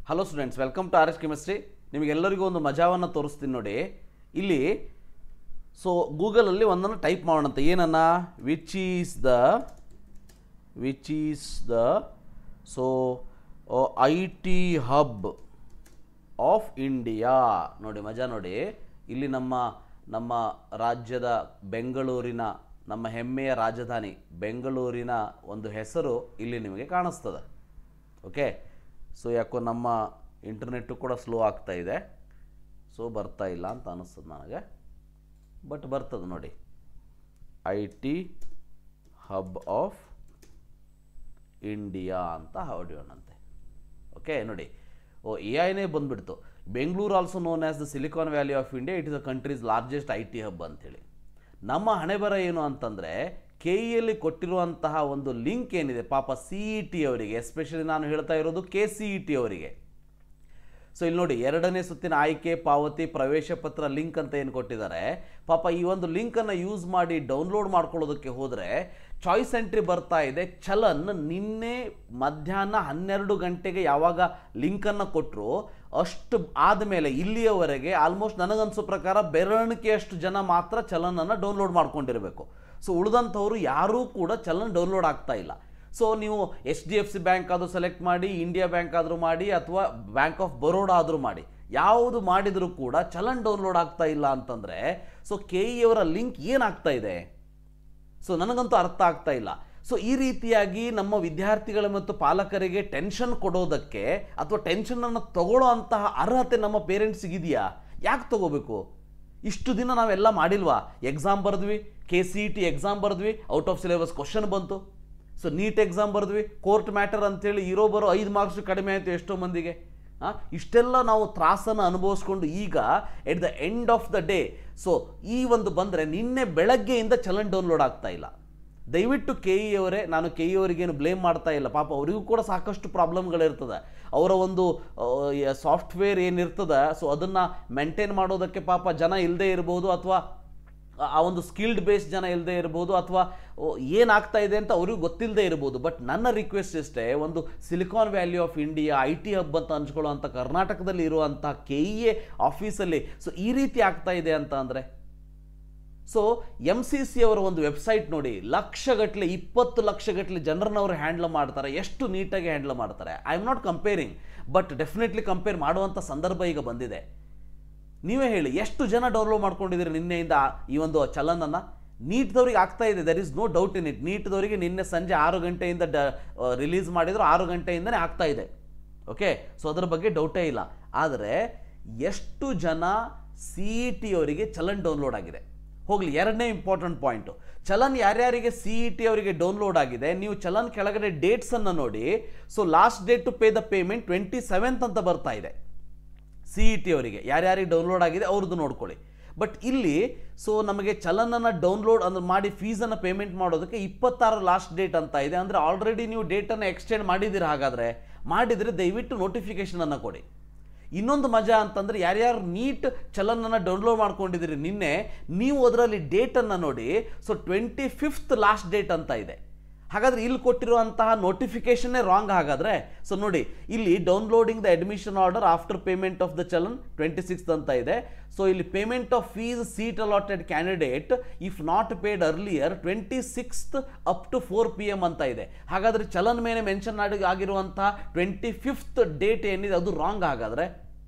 Hello students, welcome to R S chemistry. ನಿಮಗೆಲ್ಲರಿಗೂ ಒಂದು ಮಜಾವನ್ನು ತೋರಿಸ್ತೀನಿ ನೋಡಿ. ಇಲ್ಲಿ ಸೊ ಗೂಗಲಲ್ಲಿ ಒಂದನ್ನು ಟೈಪ್ ಮಾಡೋಣಂತೆ. ಏನನ್ನ which is the so I T hub of India. ನೋಡಿ ಮಜಾ ನೋಡಿ. ಇಲ್ಲಿ ನಮ್ಮ ರಾಜ್ಯದ ಬೆಂಗಳೂರಿನ, ನಮ್ಮ ಹೆಮ್ಮೆಯ ರಾಜಧಾನಿ ಬೆಂಗಳೂರಿನ ಒಂದು ಹೆಸರು ಇಲ್ಲಿ ನಿಮಗೆ ಕಾಣಿಸ್ತದೆ. ಓಕೆ, ಸೊ ಯಾಕೋ ನಮ್ಮ ಇಂಟರ್ನೆಟ್ಟು ಕೂಡ ಸ್ಲೋ ಆಗ್ತಾ ಇದೆ, ಸೊ ಬರ್ತಾ ಇಲ್ಲ ಅಂತ ಅನ್ನಿಸ್ತದೆ ನನಗೆ, ಬಟ್ ಬರ್ತದೆ ನೋಡಿ. IT hub of India ಅಂತ ಹೊಡೆಯೋಣಂತೆ. ಓಕೆ ನೋಡಿ, AI ಬಂದುಬಿಡ್ತು. Bengaluru also known as the Silicon Valley of India, it is the country's largest IT hub ಅಂತೇಳಿ. ನಮ್ಮ ಹಣೆ ಬರ ಏನು ಅಂತಂದರೆ, KEಯಲ್ಲಿ ಕೊಟ್ಟಿರುವಂತಹ ಒಂದು ಲಿಂಕ್ ಏನಿದೆ ಪಾಪ CET ಅವರಿಗೆ, ಎಸ್ಪೆಷಲಿ ನಾನು ಹೇಳ್ತಾ ಇರೋದು KCET ಅವರಿಗೆ. ಸೊ ಇಲ್ಲಿ ನೋಡಿ, 2ನೇ ಸುತ್ತಿನ ಆಯ್ಕೆ ಪಾವತಿ ಪ್ರವೇಶ ಪತ್ರ ಲಿಂಕ್ ಅಂತ ಏನು ಕೊಟ್ಟಿದ್ದಾರೆ, ಪಾಪ ಈ ಒಂದು ಲಿಂಕನ್ನು ಯೂಸ್ ಮಾಡಿ ಡೌನ್ಲೋಡ್ ಮಾಡ್ಕೊಳ್ಳೋದಕ್ಕೆ ಹೋದರೆ ಚಾಯ್ಸ್ ಎಂಟ್ರಿ ಬರ್ತಾ ಇದೆ ಚಲನ್. ನಿನ್ನೆ ಮಧ್ಯಾಹ್ನ 12 ಗಂಟೆಗೆ ಯಾವಾಗ ಲಿಂಕನ್ನು ಕೊಟ್ಟರು, ಅಷ್ಟು ಆದಮೇಲೆ ಇಲ್ಲಿಯವರೆಗೆ ಆಲ್ಮೋಸ್ಟ್ ನನಗನ್ಸೋ ಪ್ರಕಾರ ಬೆರಳಿಕೆಯಷ್ಟು ಜನ ಮಾತ್ರ ಚಲನನ್ನು ಡೌನ್ಲೋಡ್ ಮಾಡ್ಕೊಂಡಿರಬೇಕು. ಸೊ ಉಳಿದಂಥವ್ರು ಯಾರೂ ಕೂಡ ಚಲನ್ ಡೌನ್ಲೋಡ್ ಆಗ್ತಾ ಇಲ್ಲ. ಸೊ ನೀವು HDFC ಬ್ಯಾಂಕ್ ಆದರೂ ಸೆಲೆಕ್ಟ್ ಮಾಡಿ, ಇಂಡಿಯಾ ಬ್ಯಾಂಕ್ ಆದರೂ ಮಾಡಿ, ಅಥವಾ ಬ್ಯಾಂಕ್ ಆಫ್ ಬರೋಡಾ ಆದರೂ ಮಾಡಿ, ಯಾವುದು ಮಾಡಿದರೂ ಕೂಡ ಚಲನ್ ಡೌನ್ಲೋಡ್ ಆಗ್ತಾ ಇಲ್ಲ ಅಂತಂದರೆ ಸೊ KE ಅವರ ಲಿಂಕ್ ಏನಾಗ್ತಾ ಇದೆ, ಸೊ ನನಗಂತೂ ಅರ್ಥ ಆಗ್ತಾ ಇಲ್ಲ. ಸೊ ಈ ರೀತಿಯಾಗಿ ನಮ್ಮ ವಿದ್ಯಾರ್ಥಿಗಳ ಮತ್ತು ಪಾಲಕರಿಗೆ ಟೆನ್ಷನ್ ಕೊಡೋದಕ್ಕೆ ಅಥವಾ ಟೆನ್ಷನನ್ನು ತಗೊಳ್ಳೋ ಅಂತಹ ಅರ್ಹತೆ ನಮ್ಮ ಪೇರೆಂಟ್ಸಿಗಿದೆಯಾ? ಯಾಕೆ ತಗೋಬೇಕು? ಇಷ್ಟು ದಿನ ನಾವೆಲ್ಲ ಮಾಡಿಲ್ವಾ? ಎಕ್ಸಾಮ್ ಬರೆದ್ವಿ, KCET ಎಕ್ಸಾಮ್ ಬರೆದ್ವಿ, ಔಟ್ ಆಫ್ ಸಿಲೆಬಸ್ ಕ್ವಶನ್ ಬಂತು. ಸೊ ನೀಟ್ ಎಕ್ಸಾಮ್ ಬರೆದ್ವಿ, ಕೋರ್ಟ್ ಮ್ಯಾಟರ್ ಅಂತೇಳಿ ಬರೋ 5 ಮಾರ್ಕ್ಸ್ ಕಡಿಮೆ ಆಯಿತು ಎಷ್ಟೋ ಮಂದಿಗೆ. ಇಷ್ಟೆಲ್ಲ ನಾವು ತ್ರಾಸನ್ನು ಅನುಭವಿಸ್ಕೊಂಡು ಈಗ at the end of the day so ಈ ಒಂದು ಬಂದರೆ ನಿನ್ನೆ ಬೆಳಗ್ಗೆಯಿಂದ ಚಲನ್ ಡೌನ್ಲೋಡ್ ಆಗ್ತಾ ಇಲ್ಲ. ದಯವಿಟ್ಟು KE ಅವರೇ, ನಾನು KE ಅವರಿಗೇನು ಬ್ಲೇಮ್ ಮಾಡ್ತಾ ಇಲ್ಲ, ಪಾಪ ಅವರಿಗೂ ಕೂಡ ಸಾಕಷ್ಟು ಪ್ರಾಬ್ಲಮ್ಗಳಿರ್ತದೆ. ಅವರ ಒಂದು ಸಾಫ್ಟ್ವೇರ್ ಏನಿರ್ತದೆ ಸೊ ಅದನ್ನು ಮೇಂಟೈನ್ ಮಾಡೋದಕ್ಕೆ ಪಾಪ ಜನ ಇಲ್ಲದೆ ಇರ್ಬೋದು, ಅಥವಾ ಆ ಒಂದು ಸ್ಕಿಲ್ಡ್ ಬೇಸ್ ಜನ ಇಲ್ಲದೆ ಇರ್ಬೋದು, ಅಥವಾ ಏನಾಗ್ತಾ ಇದೆ ಅಂತ ಅವ್ರಿಗೂ ಗೊತ್ತಿಲ್ಲದೆ ಇರ್ಬೋದು. ಬಟ್ ನನ್ನ ರಿಕ್ವೆಸ್ಟ್ ಇಷ್ಟೇ, ಒಂದು silicon Valley of India, I T hub ಅಂತ ಅನ್ಸ್ಕೊಳ್ಳೋವಂಥ ಕರ್ನಾಟಕದಲ್ಲಿ ಇರುವಂಥ KEA ಆಫೀಸಲ್ಲಿ ಸೊ ಈ ರೀತಿ ಆಗ್ತಾ ಇದೆ ಅಂತ ಅಂದರೆ, ಸೊ MCC ಅವರ ಒಂದು ವೆಬ್ಸೈಟ್ ನೋಡಿ, ಲಕ್ಷಗಟ್ಟಲೆ 20 ಲಕ್ಷಗಟ್ಟಲೆ ಜನರನ್ನ ಅವರು ಹ್ಯಾಂಡಲ್ ಮಾಡ್ತಾರೆ. ಎಷ್ಟು ನೀಟಾಗಿ ಹ್ಯಾಂಡಲ್ ಮಾಡ್ತಾರೆ. I am not comparing, but definitely compare ಮಾಡುವಂಥ ಸಂದರ್ಭ ಈಗ ಬಂದಿದೆ. ನೀವೇ ಹೇಳಿ, ಎಷ್ಟು ಜನ ಡೌನ್ಲೋಡ್ ಮಾಡ್ಕೊಂಡಿದ್ದೀರಿ ನಿನ್ನೆಯಿಂದ ಈ ಒಂದು ಚಲನನ್ನು? ನೀಟ್ದವ್ರಿಗೆ ಆಗ್ತಾ ಇದೆ, there is no doubt in it. ನೀಟ್ದವರಿಗೆ ನಿನ್ನೆ ಸಂಜೆ 6 ಗಂಟೆಯಿಂದ ರಿಲೀಸ್ ಮಾಡಿದ್ರು, 6 ಗಂಟೆಯಿಂದನೇ ಆಗ್ತಾ ಇದೆ. ಓಕೆ, ಸೊ ಅದರ ಬಗ್ಗೆ ಡೌಟೇ ಇಲ್ಲ. ಆದರೆ ಎಷ್ಟು ಜನ CET ಅವರಿಗೆ ಚಲನ್ ಡೌನ್ಲೋಡ್ ಆಗಿದೆ? ಹೋಗಲಿ, 2ನೇ ಇಂಪಾರ್ಟೆಂಟ್ ಪಾಯಿಂಟು, ಚಲನ್ ಯಾರ್ಯಾರಿಗೆ CET ಅವರಿಗೆ ಡೌನ್ಲೋಡ್ ಆಗಿದೆ, ನೀವು ಚಲನ್ ಕೆಳಗಡೆ ಡೇಟ್ಸನ್ನು ನೋಡಿ. So last date to pay the payment 27th ಅಂತ ಬರ್ತಾ ಇದೆ. CET ಅವರಿಗೆ ಯಾರ್ಯಾರಿಗೆ ಡೌನ್ಲೋಡ್ ಆಗಿದೆ ಅವ್ರದ್ದು ನೋಡ್ಕೊಳ್ಳಿ. ಬಟ್ ಇಲ್ಲಿ ಸೊ ನಮಗೆ ಚಲನನ್ನು ಡೌನ್ಲೋಡ್ ಮಾಡಿ ಫೀಸನ್ನು ಪೇಮೆಂಟ್ ಮಾಡೋದಕ್ಕೆ 26 ಲಾಸ್ಟ್ ಡೇಟ್ ಅಂತ ಇದೆ. ಅಂದರೆ ಆಲ್ರೆಡಿ ನೀವು ಡೇಟನ್ನು ಎಕ್ಸ್ಟೆಂಡ್ ಮಾಡಿದ್ದೀರಾ. ಹಾಗಾದರೆ ಮಾಡಿದರೆ ದಯವಿಟ್ಟು ನೋಟಿಫಿಕೇಷನನ್ನು ಕೊಡಿ. ಇನ್ನೊಂದು ಮಜಾ ಅಂತಂದರೆ, ಯಾರ್ಯಾರು ನೀಟ್ ಚಲನನ್ನು ಡೌನ್ಲೋಡ್ ಮಾಡ್ಕೊಂಡಿದ್ದೀರಿ ನಿನ್ನೆ, ನೀವು ಅದರಲ್ಲಿ ಡೇಟನ್ನು ನೋಡಿ. ಸೊ 25th ಲಾಸ್ಟ್ ಡೇಟ್ ಅಂತ ಇದೆ. ಹಾಗಾದರೆ ಇಲ್ಲಿ ಕೊಟ್ಟಿರುವಂತಹ ನೋಟಿಫಿಕೇಶನ್ನೇ ರಾಂಗ್. ಹಾಗಾದರೆ ಸೊ ನೋಡಿ, ಇಲ್ಲಿ downloading the admission order after payment of the challan 26th ಅಂತ ಇದೆ. ಸೊ ಇಲ್ಲಿ payment of fees seat allotted candidate if not paid earlier 26th up to 4 PM ಅಂತ ಇದೆ. ಹಾಗಾದರೆ ಚಲನ್ ಮೇಲೆ ಮೆನ್ಷನ್ ಆಗಿರುವಂತಹ 25th ಡೇಟ್ ಏನಿದೆ ಅದು ರಾಂಗ್. ಹಾಗಾದರೆ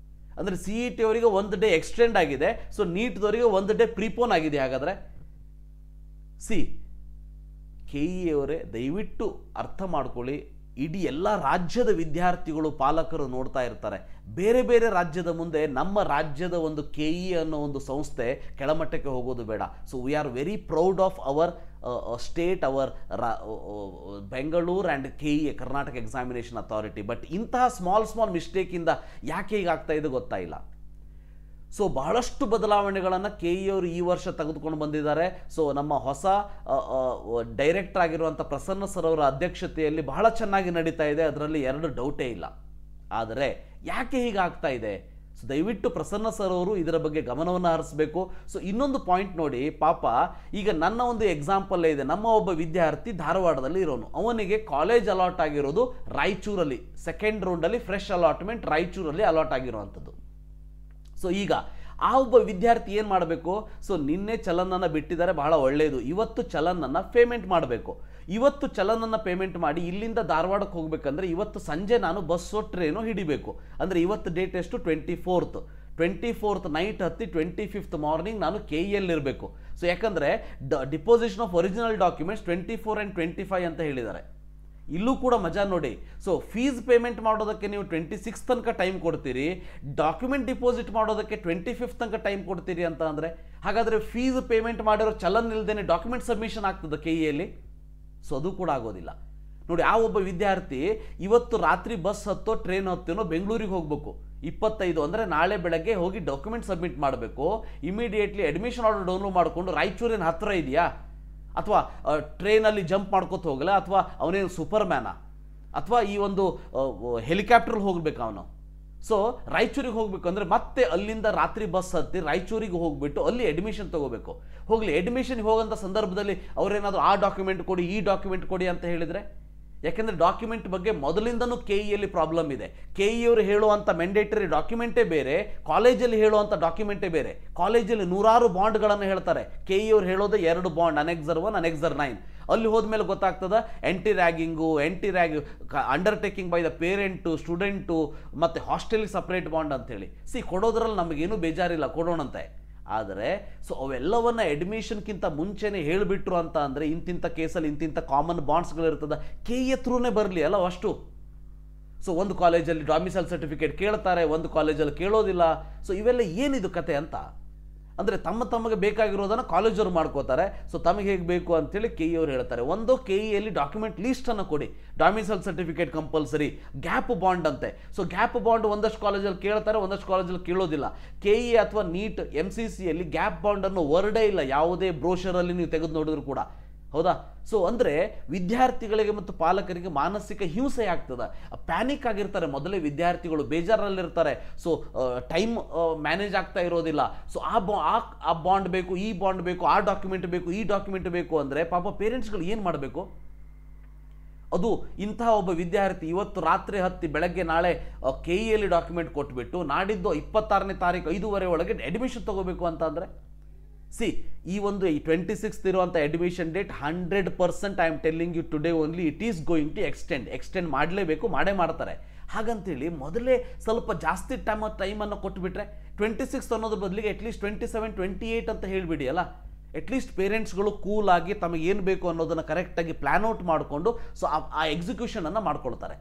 ಅಂದರೆ CET ಅವರಿಗೆ 1 ಡೇ ಎಕ್ಸ್ಟೆಂಡ್ ಆಗಿದೆ, ಸೊ ನೀಟ್ದವರಿಗೆ 1 ಡೇ ಪ್ರೀಪೋನ್ ಆಗಿದೆ. ಹಾಗಾದರೆ KE ಅವರೇ ದಯವಿಟ್ಟು ಅರ್ಥ ಮಾಡ್ಕೊಳ್ಳಿ. ಇಡೀ ಎಲ್ಲ ರಾಜ್ಯದ ವಿದ್ಯಾರ್ಥಿಗಳು, ಪಾಲಕರು ನೋಡ್ತಾ ಇರ್ತಾರೆ. ಬೇರೆ ಬೇರೆ ರಾಜ್ಯದ ಮುಂದೆ ನಮ್ಮ ರಾಜ್ಯದ ಒಂದು KE ಅನ್ನೋ ಒಂದು ಸಂಸ್ಥೆ ಕೆಳಮಟ್ಟಕ್ಕೆ ಹೋಗೋದು ಬೇಡ. So we are very proud of our state, our Bengaluru and KE, Karnataka examination authority. But ಇಂತಹ ಸ್ಮಾಲ್ ಮಿಸ್ಟೇಕಿಂದ ಯಾಕೆ ಹೀಗಾಗ್ತಾ ಇದೆ ಗೊತ್ತಾ ಇಲ್ಲ. ಸೊ ಬಹಳಷ್ಟು ಬದಲಾವಣೆಗಳನ್ನು KE ಅವರು ಈ ವರ್ಷ ತೆಗೆದುಕೊಂಡು ಬಂದಿದ್ದಾರೆ. ಸೊ ನಮ್ಮ ಹೊಸ ಡೈರೆಕ್ಟರ್ ಆಗಿರುವಂಥ ಪ್ರಸನ್ನ ಸರ್ ಅವರ ಅಧ್ಯಕ್ಷತೆಯಲ್ಲಿ ಬಹಳ ಚೆನ್ನಾಗಿ ನಡೀತಾ ಇದೆ, ಅದರಲ್ಲಿ 2 ಡೌಟೇ ಇಲ್ಲ. ಆದರೆ ಯಾಕೆ ಹೀಗಾಗ್ತಾ ಇದೆ? ಸೊ ದಯವಿಟ್ಟು ಪ್ರಸನ್ನ ಸರ್ ಅವರು ಇದರ ಬಗ್ಗೆ ಗಮನವನ್ನು ಹರಿಸಬೇಕು. ಸೊ ಇನ್ನೊಂದು ಪಾಯಿಂಟ್ ನೋಡಿ, ಪಾಪ ಈಗ ನನ್ನ ಒಂದು ಎಕ್ಸಾಂಪಲ್ಲೇ ಇದೆ. ನಮ್ಮ ಒಬ್ಬ ವಿದ್ಯಾರ್ಥಿ ಧಾರವಾಡದಲ್ಲಿ ಇರೋನು, ಅವನಿಗೆ ಕಾಲೇಜ್ ಅಲಾಟ್ ಆಗಿರೋದು ರಾಯಚೂರಲ್ಲಿ, ಸೆಕೆಂಡ್ ರೌಂಡಲ್ಲಿ ಫ್ರೆಶ್ ಅಲಾಟ್ಮೆಂಟ್ ರಾಯಚೂರಲ್ಲಿ ಅಲಾಟ್ ಆಗಿರುವಂಥದ್ದು. ಸೊ ಈಗ ಆ ಒಬ್ಬ ವಿದ್ಯಾರ್ಥಿ ಏನು ಮಾಡಬೇಕು? ಸೊ ನಿನ್ನೆ ಚಲನನ್ನು ಬಿಟ್ಟಿದ್ದಾರೆ, ಬಹಳ ಒಳ್ಳೆಯದು. ಇವತ್ತು ಚಲನನ್ನು ಪೇಮೆಂಟ್ ಮಾಡಬೇಕು. ಇವತ್ತು ಚಲನನ್ನು ಪೇಮೆಂಟ್ ಮಾಡಿ ಇಲ್ಲಿಂದ ಧಾರವಾಡಕ್ಕೆ ಹೋಗ್ಬೇಕಂದ್ರೆ ಇವತ್ತು ಸಂಜೆ ನಾನು ಬಸ್ಸೋ ಟ್ರೈನೋ ಹಿಡಿಬೇಕು. ಅಂದರೆ ಇವತ್ತು ಡೇಟ್ ಎಷ್ಟು? 24th ನೈಟ್ ಹತ್ತಿ 25th ಮಾರ್ನಿಂಗ್ ನಾನು KEL ಇರಬೇಕು. ಸೊ ಯಾಕಂದರೆ deposition of original documents 24 and 25 ಅಂತ ಹೇಳಿದ್ದಾರೆ. ಇಲ್ಲೂ ಕೂಡ ಮಜಾ ನೋಡಿ. ಸೊ ಫೀಸ್ ಪೇಮೆಂಟ್ ಮಾಡೋದಕ್ಕೆ ನೀವು 26 ತನಕ ಟೈಮ್ ಕೊಡ್ತೀರಿ, ಡಾಕ್ಯುಮೆಂಟ್ ಡಿಪಾಸಿಟ್ ಮಾಡೋದಕ್ಕೆ 25th ತನಕ ಟೈಮ್ ಕೊಡ್ತೀರಿ ಅಂತ ಅಂದರೆ, ಹಾಗಾದರೆ ಫೀಸ್ ಪೇಮೆಂಟ್ ಮಾಡಿರೋ ಚಲನ್ ಇಲ್ಲದೇನೆ ಡಾಕ್ಯುಮೆಂಟ್ ಸಬ್ಮಿಷನ್ ಆಗ್ತದೆ KEಯಲ್ಲಿ? ಸೊ ಅದು ಕೂಡ ಆಗೋದಿಲ್ಲ ನೋಡಿ. ಆ ಒಬ್ಬ ವಿದ್ಯಾರ್ಥಿ ಇವತ್ತು ರಾತ್ರಿ ಬಸ್ ಹತ್ತೋ ಟ್ರೈನ್ ಹತ್ತೇನೋ ಬೆಂಗಳೂರಿಗೆ ಹೋಗಬೇಕು, 25 ಅಂದರೆ ನಾಳೆ ಬೆಳಗ್ಗೆ ಹೋಗಿ ಡಾಕ್ಯುಮೆಂಟ್ ಸಬ್ಮಿಟ್ ಮಾಡಬೇಕು. ಇಮಿಡಿಯೇಟ್ಲಿ ಅಡ್ಮಿಷನ್ ಆರ್ಡರ್ ಡೌನ್ಲೋಡ್ ಮಾಡಿಕೊಂಡು ರಾಯಚೂರಿನ ಹತ್ತಿರ ಇದೆಯಾ, ಅಥವಾ ಟ್ರೈನಲ್ಲಿ ಜಂಪ್ ಮಾಡ್ಕೊತ ಹೋಗಲ್ಲ, ಅಥವಾ ಅವನೇನು ಸೂಪರ್ ಮ್ಯಾನಾ, ಅಥವಾ ಈ ಒಂದು ಹೆಲಿಕಾಪ್ಟ್ರಲ್ಲಿ ಹೋಗ್ಬೇಕು ಅವನು. ಸೊ ರಾಯಚೂರಿಗೆ ಹೋಗ್ಬೇಕು ಅಂದರೆ ಮತ್ತೆ ಅಲ್ಲಿಂದ ರಾತ್ರಿ ಬಸ್ ಹತ್ತಿ ರಾಯಚೂರಿಗೆ ಹೋಗ್ಬಿಟ್ಟು ಅಲ್ಲಿ ಅಡ್ಮಿಷನ್ ತೊಗೋಬೇಕು. ಹೋಗಲಿ, ಅಡ್ಮಿಷನ್ಗೆ ಹೋಗೋಂಥ ಸಂದರ್ಭದಲ್ಲಿ ಅವರೇನಾದರೂ ಆ ಡಾಕ್ಯುಮೆಂಟ್ ಕೊಡಿ, ಈ ಡಾಕ್ಯುಮೆಂಟ್ ಕೊಡಿ ಅಂತ ಹೇಳಿದರೆ, ಯಾಕೆಂದರೆ ಡಾಕ್ಯುಮೆಂಟ್ ಬಗ್ಗೆ ಮೊದಲಿಂದನೂ KEಯಲ್ಲಿ ಪ್ರಾಬ್ಲಮ್ ಇದೆ. KE ಅವರು ಹೇಳುವಂಥ ಮ್ಯಾಂಡೇಟರಿ ಡಾಕ್ಯುಮೆಂಟೇ ಬೇರೆ, ಕಾಲೇಜಲ್ಲಿ ಹೇಳುವಂಥ ಡಾಕ್ಯುಮೆಂಟೇ ಬೇರೆ. ಕಾಲೇಜಲ್ಲಿ ನೂರಾರು ಬಾಂಡ್ಗಳನ್ನು ಹೇಳ್ತಾರೆ, KE ಅವರು ಹೇಳೋದು 2 ಬಾಂಡ್, Annexure 1, Annexure 9. ಅಲ್ಲಿ ಹೋದ್ಮೇಲೆ ಗೊತ್ತಾಗ್ತದ anti undertaking by the parent, student ಮತ್ತು ಹಾಸ್ಟೆಲ್ಗೆ ಸಪ್ರೇಟ್ ಬಾಂಡ್ ಅಂತೇಳಿ. ಕೊಡೋದ್ರಲ್ಲಿ ನಮಗೇನು ಬೇಜಾರಿಲ್ಲ, ಕೊಡೋಣಂತೆ. ಆದರೆ ಸೊ ಅವೆಲ್ಲವನ್ನ ಅಡ್ಮಿಷನ್ಗಿಂತ ಮುಂಚೆನೇ ಹೇಳಿಬಿಟ್ರು ಅಂತ ಅಂದರೆ ಇಂತಿಂಥ ಕೇಸಲ್ಲಿ ಇಂತಿಂಥ ಕಾಮನ್ ಬಾಂಡ್ಸ್ಗಳಿರ್ತದೆ, KE ಥ್ರೂನೇ ಬರಲಿ ಅಲ್ಲ ಅಷ್ಟು. ಸೊ ಒಂದು ಕಾಲೇಜಲ್ಲಿ ಡಾಮಿಸೈಲ್ ಸರ್ಟಿಫಿಕೇಟ್ ಕೇಳ್ತಾರೆ, ಒಂದು ಕಾಲೇಜಲ್ಲಿ ಕೇಳೋದಿಲ್ಲ. ಸೊ ಇವೆಲ್ಲ ಏನಿದು ಕತೆ ಅಂತ ಅಂದರೆ ತಮಗೆ ಬೇಕಾಗಿರೋದನ್ನು ಕಾಲೇಜವರು ಮಾಡ್ಕೋತಾರೆ. ಸೊ ತಮಗೆ ಹೇಗೆ ಬೇಕು ಅಂತೇಳಿ KE ಅವರು ಹೇಳ್ತಾರೆ. ಒಂದು KEಯಲ್ಲಿ ಡಾಕ್ಯುಮೆಂಟ್ ಲೀಸ್ಟನ್ನು ಕೊಡಿ, domicile certificate compulsory, gap bond ಅಂತೆ. ಸೊ ಗ್ಯಾಪ್ ಬಾಂಡ್ ಒಂದಷ್ಟು ಕಾಲೇಜಲ್ಲಿ ಕೇಳ್ತಾರೆ, ಒಂದಷ್ಟು ಕಾಲೇಜಲ್ಲಿ ಕೇಳೋದಿಲ್ಲ. KE ಅಥವಾ ನೀಟ್ MCCಯಲ್ಲಿ ಗ್ಯಾಪ್ ಬಾಂಡ್ ಅನ್ನೋ ವರ್ಡೇ ಇಲ್ಲ ಯಾವುದೇ ಬ್ರೋಷರಲ್ಲಿ ನೀವು ತೆಗೆದು ನೋಡಿದ್ರು ಕೂಡ, ಹೌದಾ? ಸೊ ಅಂದರೆ ವಿದ್ಯಾರ್ಥಿಗಳಿಗೆ ಮತ್ತು ಪಾಲಕರಿಗೆ ಮಾನಸಿಕ ಹಿಂಸೆ ಆಗ್ತದೆ, ಪ್ಯಾನಿಕ್ ಆಗಿರ್ತಾರೆ. ಮೊದಲೇ ವಿದ್ಯಾರ್ಥಿಗಳು ಬೇಜಾರಲ್ಲಿರ್ತಾರೆ. ಸೊ ಟೈಮ್ ಮ್ಯಾನೇಜ್ ಆಗ್ತಾ ಇರೋದಿಲ್ಲ. ಸೊ ಆ ಬಾಂಡ್ ಬೇಕು, ಈ ಬಾಂಡ್ ಬೇಕು, ಆ ಡಾಕ್ಯುಮೆಂಟ್ ಬೇಕು, ಈ ಡಾಕ್ಯುಮೆಂಟ್ ಬೇಕು ಅಂದರೆ ಪಾಪ ಪೇರೆಂಟ್ಸ್ಗಳು ಏನು ಮಾಡಬೇಕು? ಅದು ಇಂತಹ ಒಬ್ಬ ವಿದ್ಯಾರ್ಥಿ ಇವತ್ತು ರಾತ್ರಿ ಹತ್ತಿ ಬೆಳಗ್ಗೆ ನಾಳೆ KEಯಲ್ಲಿ ಡಾಕ್ಯುಮೆಂಟ್ ಕೊಟ್ಬಿಟ್ಟು ನಾಡಿದ್ದು 26ನೇ ತಾರೀಕು 5:15 ಒಳಗೆ ಅಡ್ಮಿಷನ್ ತಗೋಬೇಕು ಅಂತ ಅಂದರೆ ಈ 26th ಇರುವಂಥ admission date 100% I am telling you today only it is going to extend ಮಾಡಲೇಬೇಕು, ಮಾಡ್ತಾರೆ. ಹಾಗಂತೇಳಿ ಮೊದಲೇ ಸ್ವಲ್ಪ ಜಾಸ್ತಿ ಟೈಮನ್ನು ಕೊಟ್ಟುಬಿಟ್ರೆ 26 ಅನ್ನೋದ್ರ ಬದಲಿಗೆ ಅಟ್ಲೀಸ್ಟ್ 27, 28 ಅಂತ ಹೇಳಿಬಿಡಿ ಅಲ್ಲ. ಅಟ್ಲೀಸ್ಟ್ ಪೇರೆಂಟ್ಸ್ಗಳು ಕೂಲಾಗಿ ತಮಗೇನು ಬೇಕು ಅನ್ನೋದನ್ನು ಕರೆಕ್ಟಾಗಿ ಪ್ಲ್ಯಾನ್ ಔಟ್ ಮಾಡಿಕೊಂಡು ಸೊ ಆ ಎಕ್ಸಿಕ್ಯೂಷನನ್ನು ಮಾಡ್ಕೊಳ್ತಾರೆ.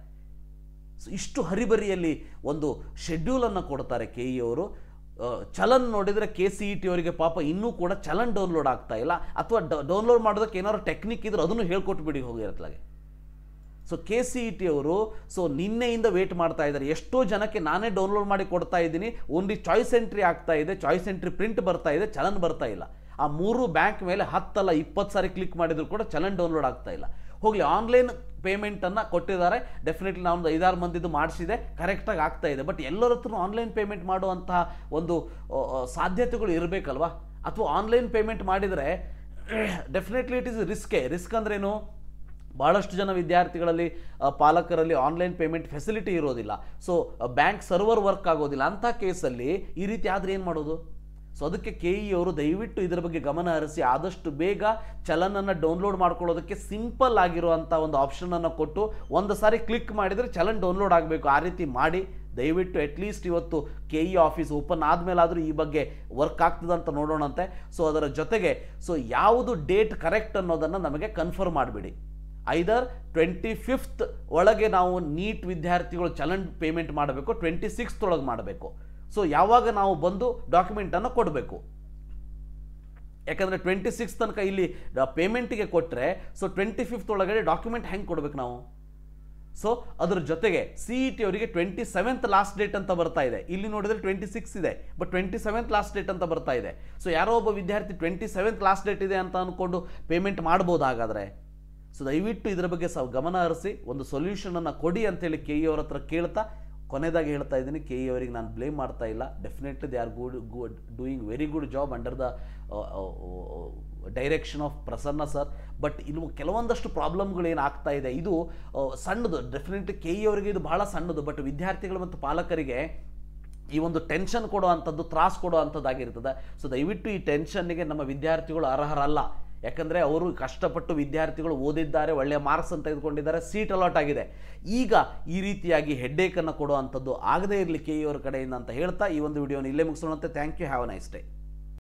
ಸೊ ಇಷ್ಟು ಹರಿಬರಿಯಲ್ಲಿ ಒಂದು ಶೆಡ್ಯೂಲನ್ನು ಕೊಡ್ತಾರೆ KE ಅವರು. ಚಲನ್ ನೋಡಿದರೆ KCET ಅವರಿಗೆ ಪಾಪ ಇನ್ನೂ ಕೂಡ ಚಲನ್ ಡೌನ್ಲೋಡ್ ಆಗ್ತಾ ಇಲ್ಲ, ಅಥವಾ ಡೌನ್ಲೋಡ್ ಮಾಡೋದಕ್ಕೆ ಏನಾದ್ರು ಟೆಕ್ನಿಕ್ ಇದ್ರೆ ಅದನ್ನು ಹೇಳ್ಕೊಟ್ಬಿಡಿ ಹೋಗಿರತ್ಲಾಗೆ. ಸೊ KCET ಅವರು ಸೊ ನಿನ್ನೆಯಿಂದ ವೇಟ್ ಮಾಡ್ತಾ ಇದ್ದಾರೆ. ಎಷ್ಟೋ ಜನಕ್ಕೆ ನಾನೇ ಡೌನ್ಲೋಡ್ ಮಾಡಿ ಕೊಡ್ತಾ ಇದ್ದೀನಿ, ಓನ್ಲಿ ಚಾಯ್ಸ್ ಎಂಟ್ರಿ ಆಗ್ತಾ ಇದೆ, ಚಾಯ್ಸ್ ಎಂಟ್ರಿ ಪ್ರಿಂಟ್ ಬರ್ತಾ ಇದೆ, ಚಲನ್ ಬರ್ತಾ ಇಲ್ಲ. ಆ 3 ಬ್ಯಾಂಕ್ ಮೇಲೆ 10 ಅಲ್ಲ 20 ಸಾರಿ ಕ್ಲಿಕ್ ಮಾಡಿದ್ರು ಕೂಡ ಚಲನ್ ಡೌನ್ಲೋಡ್ ಆಗ್ತಾ ಇಲ್ಲ. ಹೋಗಲಿ, ಆನ್ಲೈನ್ ಪೇಮೆಂಟನ್ನು ಕೊಟ್ಟಿದ್ದಾರೆ, ಡೆಫಿನೆಟ್ಲಿ ನಾನು 5-6 ಮಂದಿದು ಮಾಡಿಸಿದೆ, ಕರೆಕ್ಟಾಗಿ ಆಗ್ತಾ ಇದೆ. ಬಟ್ ಎಲ್ಲರ ಹತ್ರ ಆನ್ಲೈನ್ ಪೇಮೆಂಟ್ ಮಾಡುವಂತಹ ಒಂದು ಸಾಧ್ಯತೆಗಳು ಇರಬೇಕಲ್ವಾ? ಅಥವಾ ಆನ್ಲೈನ್ ಪೇಮೆಂಟ್ ಮಾಡಿದರೆ ಡೆಫಿನೆಟ್ಲಿ ಇಟ್ ಈಸ್ ರಿಸ್ಕ್ ಅಂದ್ರೇನು? ಭಾಳಷ್ಟು ಜನ ವಿದ್ಯಾರ್ಥಿಗಳಲ್ಲಿ ಪಾಲಕರಲ್ಲಿ ಆನ್ಲೈನ್ ಪೇಮೆಂಟ್ ಫೆಸಿಲಿಟಿ ಇರೋದಿಲ್ಲ. ಸೊ ಬ್ಯಾಂಕ್ ಸರ್ವರ್ ವರ್ಕ್ ಆಗೋದಿಲ್ಲ. ಅಂಥ ಕೇಸಲ್ಲಿ ಈ ರೀತಿ ಆದರೆ ಏನು ಮಾಡೋದು? ಸೊ ಅದಕ್ಕೆ KE ಅವರು ದಯವಿಟ್ಟು ಇದರ ಬಗ್ಗೆ ಗಮನ ಹರಿಸಿ ಆದಷ್ಟು ಬೇಗ ಚಲನನ್ನು ಡೌನ್ಲೋಡ್ ಮಾಡ್ಕೊಳ್ಳೋದಕ್ಕೆ ಸಿಂಪಲ್ ಆಗಿರುವಂಥ ಒಂದು ಆಪ್ಷನನ್ನು ಕೊಟ್ಟು ಒಂದು ಸಾರಿ ಕ್ಲಿಕ್ ಮಾಡಿದರೆ ಚಲನ್ ಡೌನ್ಲೋಡ್ ಆಗಬೇಕು. ಆ ರೀತಿ ಮಾಡಿ ದಯವಿಟ್ಟು ಅಟ್ಲೀಸ್ಟ್ ಇವತ್ತು KE ಆಫೀಸ್ ಓಪನ್ ಆದಮೇಲಾದರೂ ಈ ಬಗ್ಗೆ ವರ್ಕ್ ಆಗ್ತದಂತ ನೋಡೋಣಂತೆ. ಸೊ ಅದರ ಜೊತೆಗೆ ಸೊ ಯಾವುದು ಡೇಟ್ ಕರೆಕ್ಟ್ ಅನ್ನೋದನ್ನು ನಮಗೆ ಕನ್ಫರ್ಮ್ ಮಾಡಿಬಿಡಿ. ಐದರ್ 25th ಒಳಗೆ ನಾವು ನೀಟ್ ವಿದ್ಯಾರ್ಥಿಗಳು ಚಲನ್ ಪೇಮೆಂಟ್ ಮಾಡಬೇಕು, 26th ಒಳಗೆ ಮಾಡಬೇಕು. ಸೊ ಯಾವಾಗ ನಾವು ಬಂದು ಡಾಕ್ಯುಮೆಂಟನ್ನು ಕೊಡಬೇಕು, ಯಾಕಂದರೆ 26 ತನಕ ಇಲ್ಲಿ ಪೇಮೆಂಟಿಗೆ ಕೊಟ್ಟರೆ ಸೊ 25th ಒಳಗಡೆ ಡಾಕ್ಯುಮೆಂಟ್ ಹೆಂಗೆ ಕೊಡ್ಬೇಕು ನಾವು? ಸೊ ಅದರ ಜೊತೆಗೆ CET ಅವರಿಗೆ 27th ಲಾಸ್ಟ್ ಡೇಟ್ ಅಂತ ಬರ್ತಾ ಇದೆ. ಇಲ್ಲಿ ನೋಡಿದರೆ 26 ಇದೆ, ಬಟ್ 27th ಲಾಸ್ಟ್ ಡೇಟ್ ಅಂತ ಬರ್ತಾ ಇದೆ. ಸೊ ಯಾರೋ ಒಬ್ಬ ವಿದ್ಯಾರ್ಥಿ 27th ಲಾಸ್ಟ್ ಡೇಟ್ ಇದೆ ಅಂತ ಅಂದ್ಕೊಂಡು ಪೇಮೆಂಟ್ ಮಾಡ್ಬೋದು ಹಾಗಾದರೆ. ಸೊ ದಯವಿಟ್ಟು ಇದರ ಬಗ್ಗೆ ಗಮನ ಹರಿಸಿ ಒಂದು ಸೊಲ್ಯೂಷನನ್ನು ಕೊಡಿ ಅಂತೇಳಿ KE ಅವ್ರ ಹತ್ರ ಕೇಳ್ತಾ ಕೊನೆಯದಾಗಿ ಹೇಳ್ತಾ ಇದ್ದೀನಿ, ಕೆ ಇ ಅವರಿಗೆ ನಾನು ಬ್ಲೇಮ್ ಮಾಡ್ತಾ ಇಲ್ಲ. Definitely they are doing very good job under the direction of Prasanna sir. But ಇಲ್ಲಿ ಕೆಲವೊಂದಷ್ಟು ಪ್ರಾಬ್ಲಮ್ಗಳು ಏನಾಗ್ತಾ ಇದೆ, ಇದು ಸಣ್ಣದು. ಡೆಫಿನೆಟ್ಲಿ ಕೆ ಇ ಅವರಿಗೆ ಇದು ಬಹಳ ಸಣ್ಣದು, ಬಟ್ ವಿದ್ಯಾರ್ಥಿಗಳು ಮತ್ತು ಪಾಲಕರಿಗೆ ಈ ಒಂದು ಟೆನ್ಷನ್ ಕೊಡೋ ಅಂಥದ್ದು, ತ್ರಾಸು ಕೊಡೋ ಅಂಥದ್ದಾಗಿರ್ತದೆ. ಸೊ ದಯವಿಟ್ಟು ಈ ಟೆನ್ಷನ್ನಿಗೆ ನಮ್ಮ ವಿದ್ಯಾರ್ಥಿಗಳು ಅರ್ಹರಲ್ಲ. ಯಾಕಂದರೆ ಅವರು ಕಷ್ಟಪಟ್ಟು ವಿದ್ಯಾರ್ಥಿಗಳು ಓದಿದ್ದಾರೆ, ಒಳ್ಳೆಯ ಮಾರ್ಕ್ಸ್ ಅಂತ ತೆಗೆದುಕೊಂಡಿದ್ದಾರೆ, ಸೀಟ್ ಅಲಾಟ್ ಆಗಿದೆ. ಈಗ ಈ ರೀತಿಯಾಗಿ ಹೆಡ್ಡೇಕನ್ನು ಕೊಡೋ ಅಂಥದ್ದು ಆಗದೇ ಇರಲಿ ಕೆ ಇ ಅವರ ಕಡೆಯಿಂದ ಅಂತ ಹೇಳ್ತಾ ಈ ಒಂದು ವಿಡಿಯೋನ ಇಲ್ಲೇ ಮುಗಿಸೋಣಂತೆ. Thank you, have a nice day.